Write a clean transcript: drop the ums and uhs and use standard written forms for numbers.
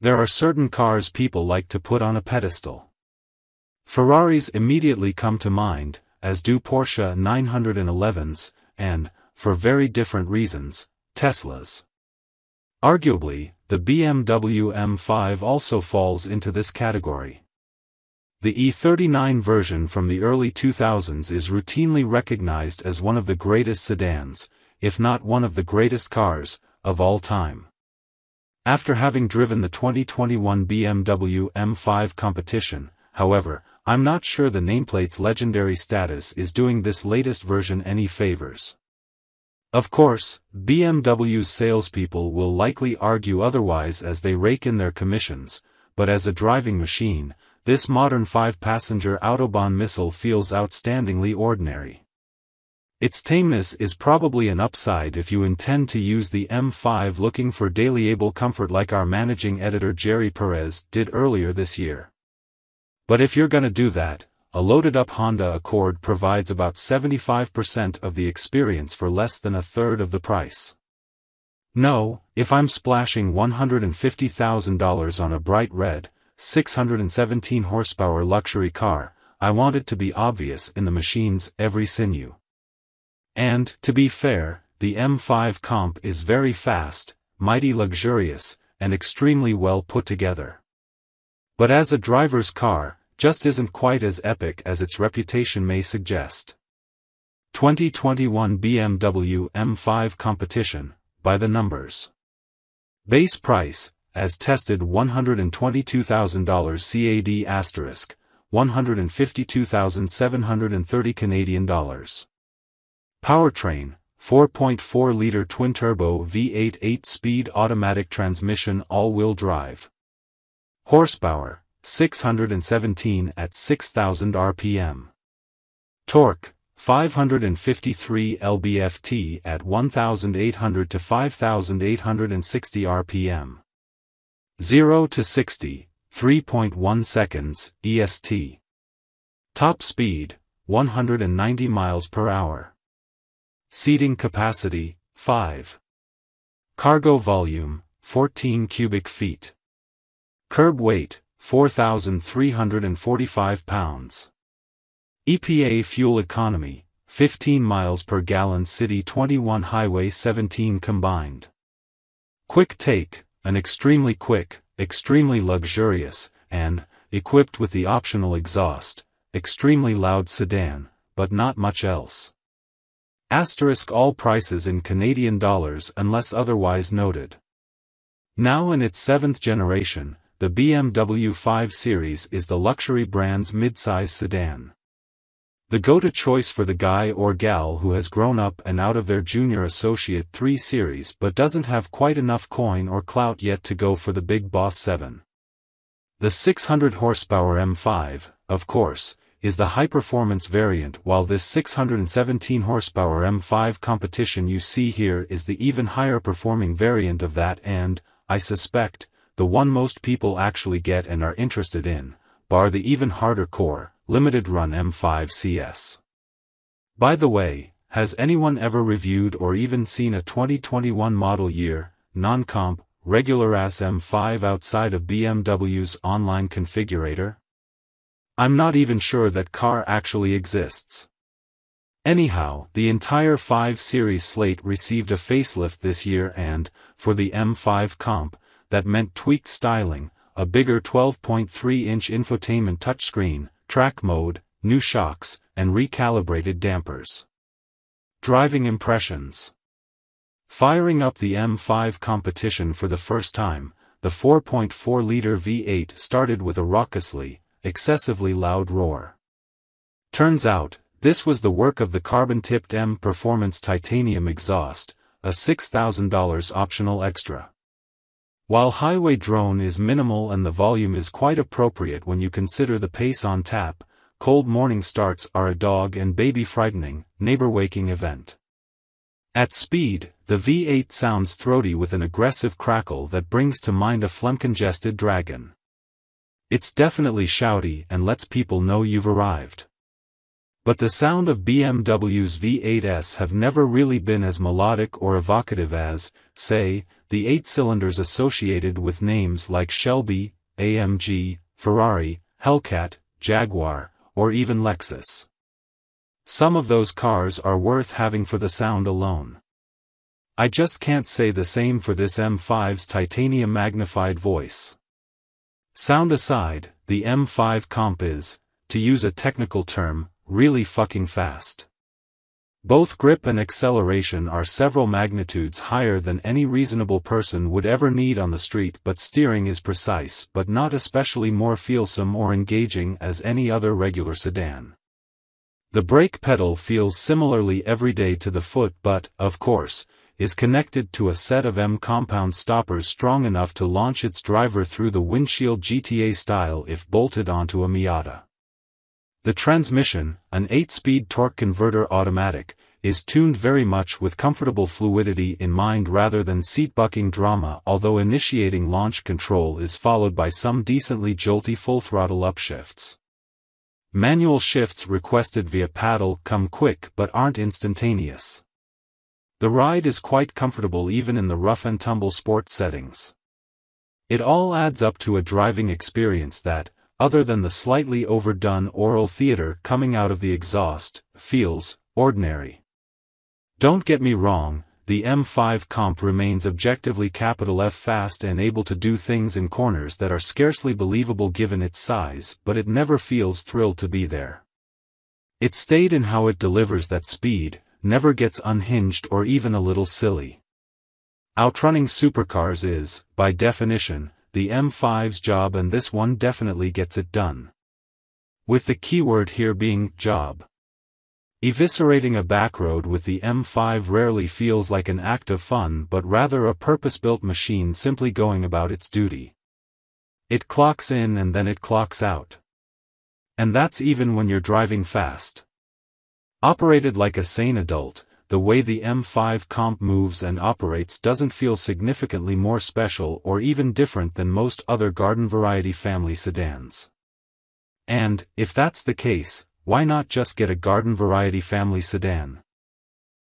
There are certain cars people like to put on a pedestal. Ferraris immediately come to mind, as do Porsche 911s, and, for very different reasons, Teslas. Arguably, the BMW M5 also falls into this category. The E39 version from the early 2000s is routinely recognized as one of the greatest sedans, if not one of the greatest cars, of all time. After having driven the 2021 BMW M5 competition, however, I'm not sure the nameplate's legendary status is doing this latest version any favors. Of course, BMW's salespeople will likely argue otherwise as they rake in their commissions, but as a driving machine, this modern 5-passenger Autobahn missile feels outstandingly ordinary. Its tameness is probably an upside if you intend to use the M5 looking for daily-able comfort like our managing editor Jerry Perez did earlier this year. But if you're gonna do that, a loaded-up Honda Accord provides about 75% of the experience for less than a third of the price. No, if I'm splashing $150,000 on a bright red, 617 horsepower luxury car, I want it to be obvious in the machine's every sinew. And, to be fair, the M5 comp is very fast, mighty luxurious, and extremely well put together. But as a driver's car, just isn't quite as epic as its reputation may suggest. 2021 BMW M5 competition, by the numbers. Base price, as tested $122,000 CAD asterisk, $152,730 Canadian dollars. Powertrain, 4.4-liter twin-turbo V8 8-speed automatic transmission all-wheel drive. Horsepower, 617 at 6,000 RPM. Torque, 553 lb-ft at 1,800 to 5,860 RPM. 0 to 60, 3.1 seconds, EST. Top speed, 190 miles per hour. Seating capacity, 5. Cargo volume, 14 cubic feet. Curb weight, 4,345 pounds. EPA fuel economy, 15 miles per gallon city 21 highway 17 combined. Quick take, an extremely quick, extremely luxurious, and, equipped with the optional exhaust, extremely loud sedan, but not much else. Asterisk all prices in Canadian dollars unless otherwise noted. Now in its 7th generation, the BMW 5 Series is the luxury brand's midsize sedan. The go-to choice for the guy or gal who has grown up and out of their Junior Associate 3 Series but doesn't have quite enough coin or clout yet to go for the Big Boss 7. The 600 horsepower M5, of course, is the high-performance variant, while this 617 horsepower M5 competition you see here is the even higher performing variant of that and, I suspect, the one most people actually get and are interested in, bar the even harder core, limited-run M5 CS. By the way, has anyone ever reviewed or even seen a 2021 model year, non-comp, regular-ass M5 outside of BMW's online configurator? I'm not even sure that car actually exists. Anyhow, the entire 5 Series slate received a facelift this year and, for the M5 comp, that meant tweaked styling, a bigger 12.3-inch infotainment touchscreen, track mode, new shocks, and recalibrated dampers. Driving impressions. Firing up the M5 competition for the first time, the 4.4-liter V8 started with a raucously, excessively loud roar. Turns out, this was the work of the carbon-tipped M Performance titanium exhaust, a $6,000 optional extra. While highway drone is minimal and the volume is quite appropriate when you consider the pace on tap, cold morning starts are a dog and baby frightening, neighbor-waking event. At speed, the V8 sounds throaty with an aggressive crackle that brings to mind a phlegm-congested dragon. It's definitely shouty and lets people know you've arrived. But the sound of BMW's V8s have never really been as melodic or evocative as, say, the 8 cylinders associated with names like Shelby, AMG, Ferrari, Hellcat, Jaguar, or even Lexus. Some of those cars are worth having for the sound alone. I just can't say the same for this M5's titanium magnified voice. Sound aside, the M5 comp is, to use a technical term, really fucking fast. Both grip and acceleration are several magnitudes higher than any reasonable person would ever need on the street, but steering is precise but not especially more feelsome or engaging as any other regular sedan. The brake pedal feels similarly everyday to the foot but, of course, is connected to a set of M-compound stoppers strong enough to launch its driver through the windshield GTA style if bolted onto a Miata. The transmission, an 8-speed torque converter automatic, is tuned very much with comfortable fluidity in mind rather than seat-bucking drama, although initiating launch control is followed by some decently jolty full-throttle upshifts. Manual shifts requested via paddle come quick but aren't instantaneous. The ride is quite comfortable even in the rough-and-tumble sport settings. It all adds up to a driving experience that, other than the slightly overdone oral theater coming out of the exhaust, feels ordinary. Don't get me wrong, the M5 comp remains objectively F fast and able to do things in corners that are scarcely believable given its size, but it never feels thrilled to be there. It stayed in how it delivers that speed, never gets unhinged or even a little silly. Outrunning supercars is, by definition, the M5's job, and this one definitely gets it done. With the keyword here being job. Eviscerating a backroad with the M5 rarely feels like an act of fun but rather a purpose-built machine simply going about its duty. It clocks in and then it clocks out. And that's even when you're driving fast. Operated like a sane adult, the way the M5 comp moves and operates doesn't feel significantly more special or even different than most other garden variety family sedans. And, if that's the case, why not just get a garden variety family sedan?